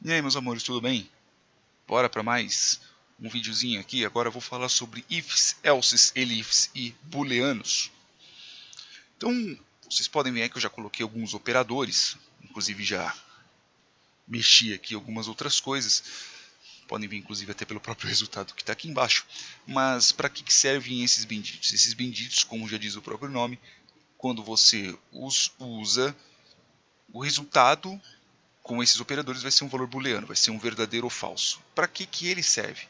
E aí, meus amores, tudo bem? Bora para mais um videozinho aqui. Agora eu vou falar sobre ifs, elses, elifs e booleanos. Então, vocês podem ver que eu já coloquei alguns operadores, inclusive já mexi aqui algumas outras coisas. Podem ver inclusive até pelo próprio resultado que está aqui embaixo. Mas para que servem esses benditos? Esses benditos, como já diz o próprio nome, quando você os usa, o resultado com esses operadores vai ser um valor booleano, vai ser um verdadeiro ou falso. Para que ele serve?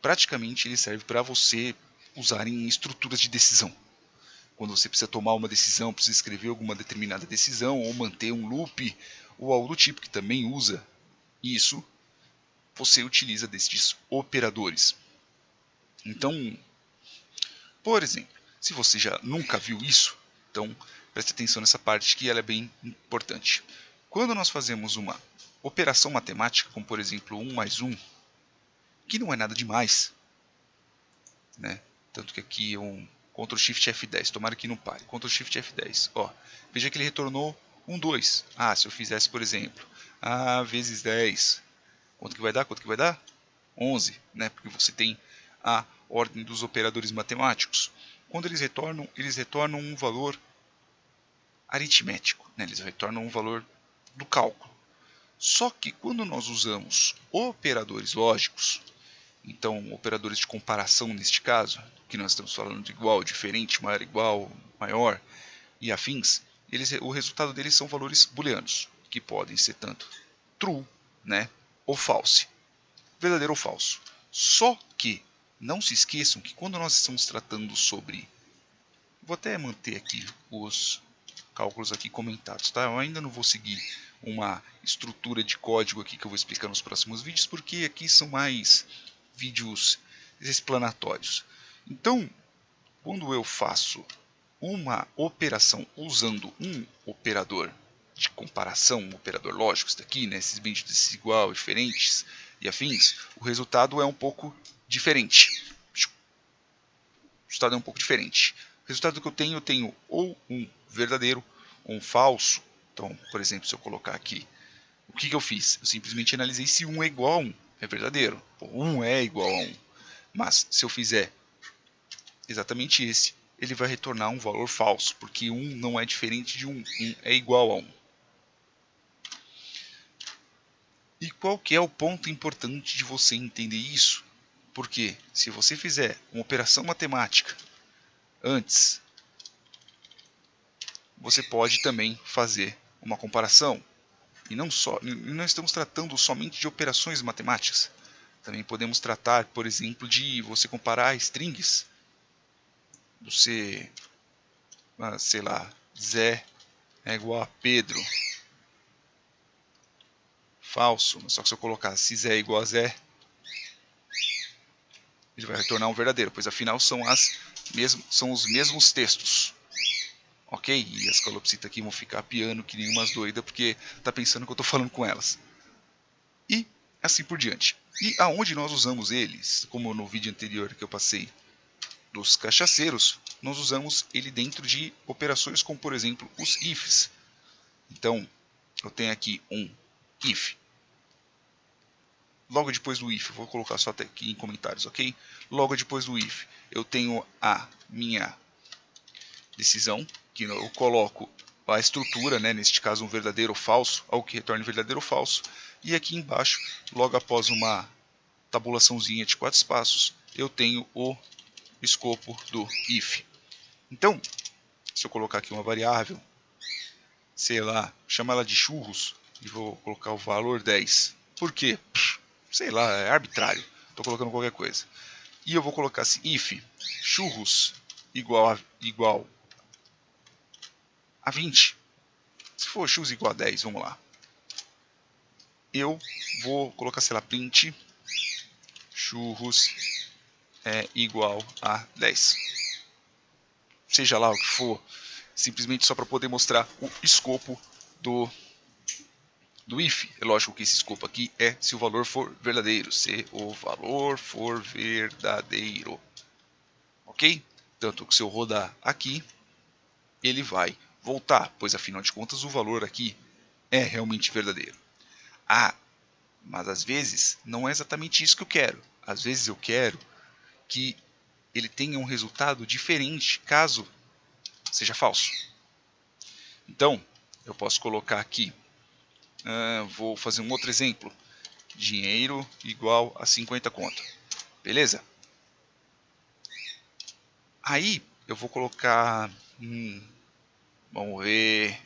Praticamente ele serve para você usar em estruturas de decisão. Quando você precisa tomar uma decisão, precisa escrever alguma determinada decisão, ou manter um loop, ou algo do tipo que também usa isso, você utiliza desses operadores. Então, por exemplo, se você já nunca viu isso, então preste atenção nessa parte que ela é bem importante. Quando nós fazemos uma operação matemática, como por exemplo 1 mais 1, que não é nada demais, né? Tanto que aqui é um Ctrl Shift F10, tomara que não pare, Ctrl Shift F10, ó, veja que ele retornou um 2, se eu fizesse por exemplo, A vezes 10, quanto que vai dar? 11, né? Porque você tem a ordem dos operadores matemáticos. Quando eles retornam um valor aritmético, né? Eles retornam um valor do cálculo. Só que quando nós usamos operadores lógicos, então operadores de comparação neste caso, que nós estamos falando de igual, diferente, maior, igual, maior e afins, o resultado deles são valores booleanos, que podem ser tanto true, né, ou false, verdadeiro ou falso. Só que não se esqueçam que quando nós estamos tratando sobre, vou até manter aqui os cálculos aqui comentados, tá? Eu ainda não vou seguir uma estrutura de código aqui que eu vou explicar nos próximos vídeos, porque aqui são mais vídeos explanatórios. Então, quando eu faço uma operação usando um operador de comparação, um operador lógico, isso daqui, né, esses benditos desigual, diferentes e afins, o resultado é um pouco diferente. O resultado é um pouco diferente. O resultado que eu tenho ou um verdadeiro ou um falso. Então, por exemplo, se eu colocar aqui, o que eu fiz? Eu simplesmente analisei se 1 é igual a 1. É verdadeiro. 1 é igual a 1. Mas se eu fizer exatamente esse, ele vai retornar um valor falso, porque 1 não é diferente de 1. 1 é igual a 1. E qual que é o ponto importante de você entender isso? Porque se você fizer uma operação matemática antes, você pode também fazer uma comparação. E não estamos tratando somente de operações matemáticas. Também podemos tratar, por exemplo, de você comparar strings. Você, sei lá, Zé é igual a Pedro. Falso. Só que se eu colocar se Zé é igual a Zé, ele vai retornar um verdadeiro, pois afinal são os mesmos textos. Ok? E as calopsitas aqui vão ficar piando que nem umas doidas, porque tá pensando que eu estou falando com elas. E assim por diante. E aonde nós usamos eles, como no vídeo anterior que eu passei dos cachaceiros, nós usamos ele dentro de operações como, por exemplo, os ifs. Então, eu tenho aqui um if. Logo depois do if, vou colocar só até aqui em comentários, ok? Logo depois do if, eu tenho a minha decisão, que eu coloco a estrutura, né, neste caso um verdadeiro ou falso, algo que retorne verdadeiro ou falso. E aqui embaixo, logo após uma tabulaçãozinha de 4 espaços, eu tenho o escopo do if. Então, se eu colocar aqui uma variável, sei lá, chama ela de churros, e vou colocar o valor 10. Por quê? Sei lá, é arbitrário. Estou colocando qualquer coisa. E eu vou colocar assim, if churros igual a 20. Se for churros igual a 10, vamos lá. Eu vou colocar, sei lá, print churros é igual a 10. Seja lá o que for, simplesmente só para poder mostrar o escopo do if. É lógico que esse escopo aqui é se o valor for verdadeiro. Se o valor for verdadeiro. Ok? Tanto que se eu rodar aqui, ele vai voltar, pois afinal de contas o valor aqui é realmente verdadeiro. Mas às vezes não é exatamente isso que eu quero. Às vezes eu quero que ele tenha um resultado diferente caso seja falso. Então, eu posso colocar aqui, vou fazer um outro exemplo. Dinheiro igual a 50 conto. Beleza? Aí eu vou colocar, vamos ver,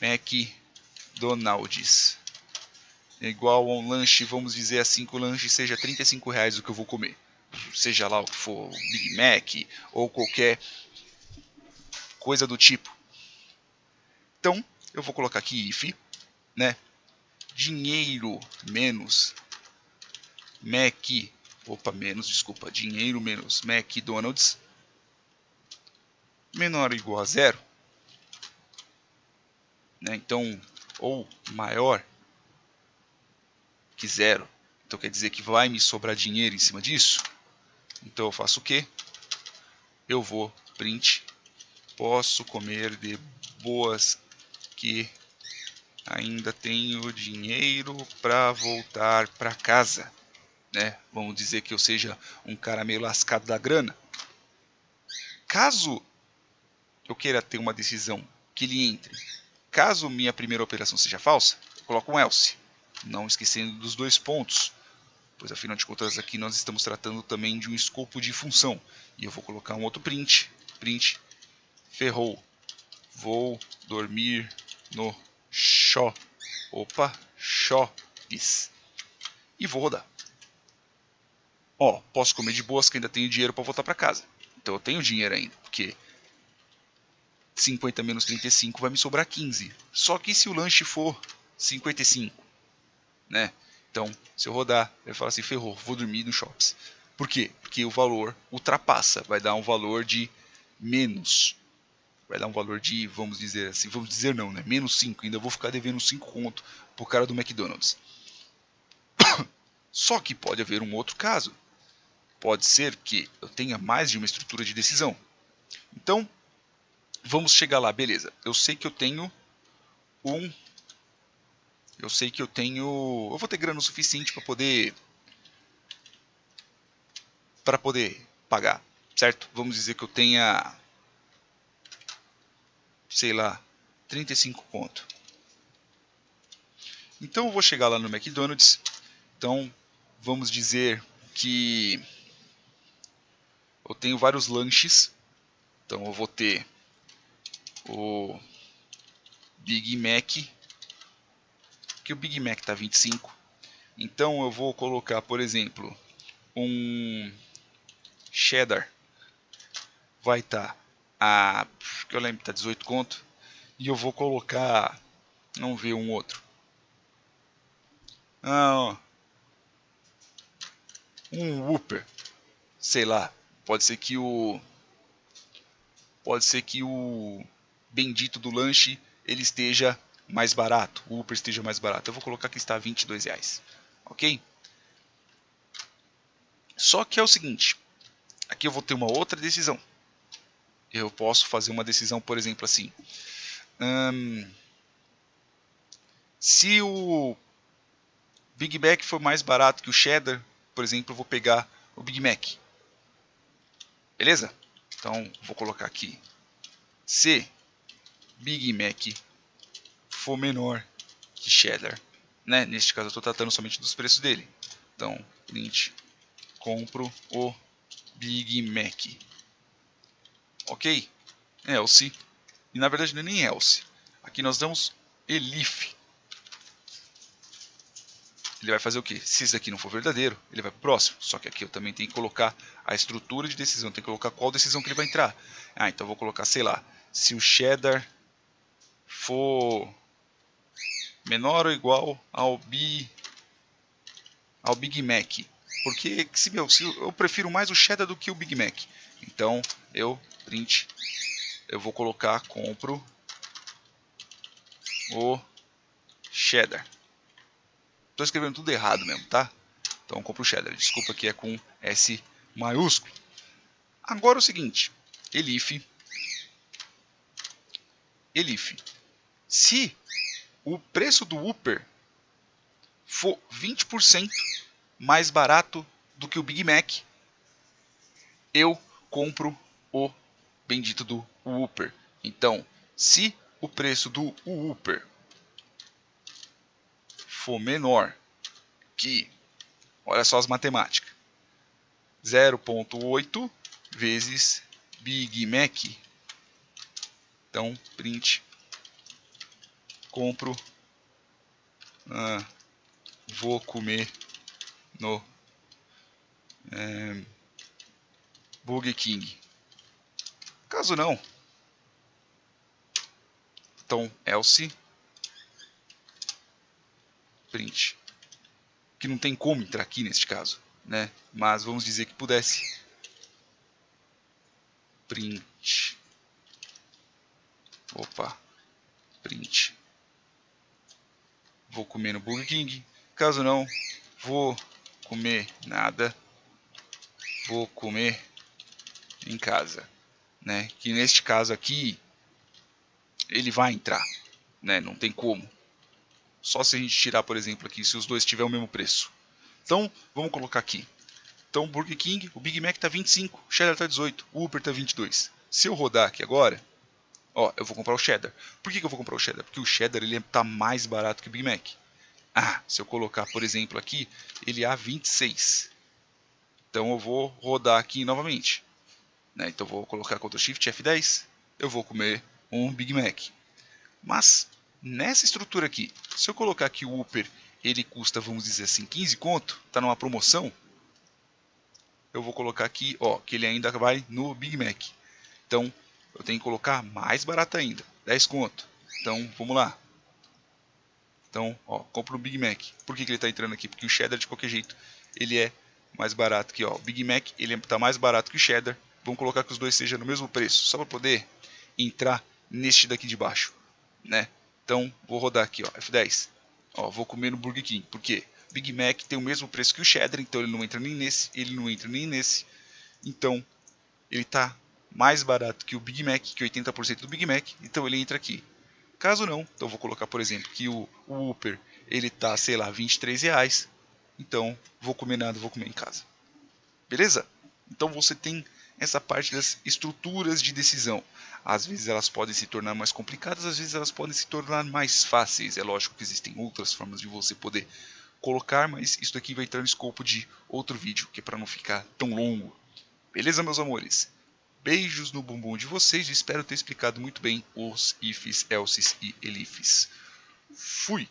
McDonald's igual a um lanche, vamos dizer assim que o lanche seja R$ 35 o que eu vou comer. Seja lá o que for, Big Mac ou qualquer coisa do tipo. Então, eu vou colocar aqui if, né? Dinheiro menos dinheiro menos McDonald's menor ou igual a 0, né? Então, ou maior que 0. Então quer dizer que vai me sobrar dinheiro em cima disso. Então eu faço o quê? Eu vou print, posso comer de boas que ainda tenho dinheiro para voltar para casa, né? Vamos dizer que eu seja um cara meio lascado da grana. Caso eu queira ter uma decisão que ele entre, caso minha primeira operação seja falsa, eu coloco um else, não esquecendo dos 2 pontos, pois afinal de contas aqui nós estamos tratando também de um escopo de função. E eu vou colocar um outro print, ferrou, vou dormir no shoppes, e vou rodar. Ó, posso comer de boas que ainda tenho dinheiro para voltar para casa. Então eu tenho dinheiro ainda, porque 50 menos 35 vai me sobrar 15. Só que se o lanche for 55, né? Então, se eu rodar, eu falo assim, ferrou, vou dormir no shops. Por quê? Porque o valor ultrapassa, vai dar um valor de menos. Vai dar um valor de, vamos dizer assim, vamos dizer não, né? Menos 5, ainda vou ficar devendo 5 conto pro cara do McDonald's. Só que pode haver um outro caso. Pode ser que eu tenha mais de uma estrutura de decisão. Então, vamos chegar lá, beleza. Eu sei que eu tenho eu vou ter grana o suficiente para poder pagar, certo? Vamos dizer que eu tenha, sei lá, 35 conto. Então eu vou chegar lá no McDonald's. Então vamos dizer que eu tenho vários lanches. Então eu vou ter o Big Mac, que o Big Mac está 25. Então eu vou colocar, por exemplo, um cheddar, vai estar que eu lembro que está 18 conto, e eu vou colocar, vamos ver um outro, um Whopper, sei lá, pode ser que o bendito do lanche ele esteja mais barato, o Whopper esteja mais barato. Eu vou colocar que está R$22, ok? Só que é o seguinte, aqui eu vou ter uma outra decisão. Eu posso fazer uma decisão, por exemplo, assim, se o Big Mac for mais barato que o cheddar, por exemplo, eu vou pegar o Big Mac. Beleza? Então, vou colocar aqui, se Big Mac for menor que cheddar, né? Neste caso eu estou tratando somente dos preços dele. Então, print, compro o Big Mac. Ok? Else. E na verdade não é nem else. Aqui nós damos elif. Ele vai fazer o quê? Se isso aqui não for verdadeiro, ele vai para o próximo. Só que aqui eu também tenho que colocar a estrutura de decisão. Tenho que colocar qual decisão que ele vai entrar. Então eu vou colocar, sei lá, se o cheddar for menor ou igual ao Big Mac. Porque se eu prefiro mais o cheddar do que o Big Mac. Então eu vou colocar compro o cheddar. Estou escrevendo tudo errado mesmo, tá? Então compro o cheddar. Desculpa que é com S maiúsculo. Agora o seguinte, elif. Se o preço do Whopper for 20% mais barato do que o Big Mac, eu compro o bendito do Whopper. Então, se o preço do Whopper for menor que, olha só as matemáticas, 0,8 vezes Big Mac, então print, compro, vou comer no Burger King. Caso não, então else print, que não tem como entrar aqui neste caso, né? Mas vamos dizer que pudesse, print, print, vou comer no Burger King. Caso não, vou comer nada, vou comer em casa, né? Que neste caso aqui ele vai entrar, né? Não tem como. Só se a gente tirar, por exemplo, aqui se os dois tiverem o mesmo preço. Então, vamos colocar aqui. Então, Burger King, o Big Mac está 25, o Cheddar está 18, o Whopper está 22. Se eu rodar aqui agora, ó, eu vou comprar o Cheddar. Por que eu vou comprar o Cheddar? Porque o Cheddar ele está mais barato que o Big Mac. Se eu colocar, por exemplo, aqui, ele é a 26. Então eu vou rodar aqui novamente, né? Então eu vou colocar Ctrl Shift F10, eu vou comer um Big Mac. Mas nessa estrutura aqui, se eu colocar aqui o Whopper, ele custa, vamos dizer assim, 15 conto, está numa promoção, eu vou colocar aqui, ó, que ele ainda vai no Big Mac. Então eu tenho que colocar mais barato ainda, 10 conto. Então vamos lá. Então, ó, compro o Big Mac. Por que ele está entrando aqui? Porque o Cheddar, de qualquer jeito, ele é mais barato que, ó, o Big Mac, ele está mais barato que o Cheddar. Vamos colocar que os dois sejam no mesmo preço, só para poder entrar neste daqui de baixo, né? Então, vou rodar aqui, ó, F10. Ó, vou comer no Burger King. Por quê? Big Mac tem o mesmo preço que o Cheddar, então ele não entra nem nesse, ele não entra nem nesse. Então, ele está mais barato que o Big Mac, que 80% do Big Mac, então ele entra aqui. Caso não, então eu vou colocar, por exemplo, que o Whopper, ele tá, sei lá, R$23. Então, vou comer nada, vou comer em casa. Beleza? Então você tem essa parte das estruturas de decisão. Às vezes elas podem se tornar mais complicadas, às vezes elas podem se tornar mais fáceis. É lógico que existem outras formas de você poder colocar, mas isso daqui vai entrar no escopo de outro vídeo, que é para não ficar tão longo. Beleza, meus amores? Beijos no bumbum de vocês e espero ter explicado muito bem os ifs, elses e elifs. Fui!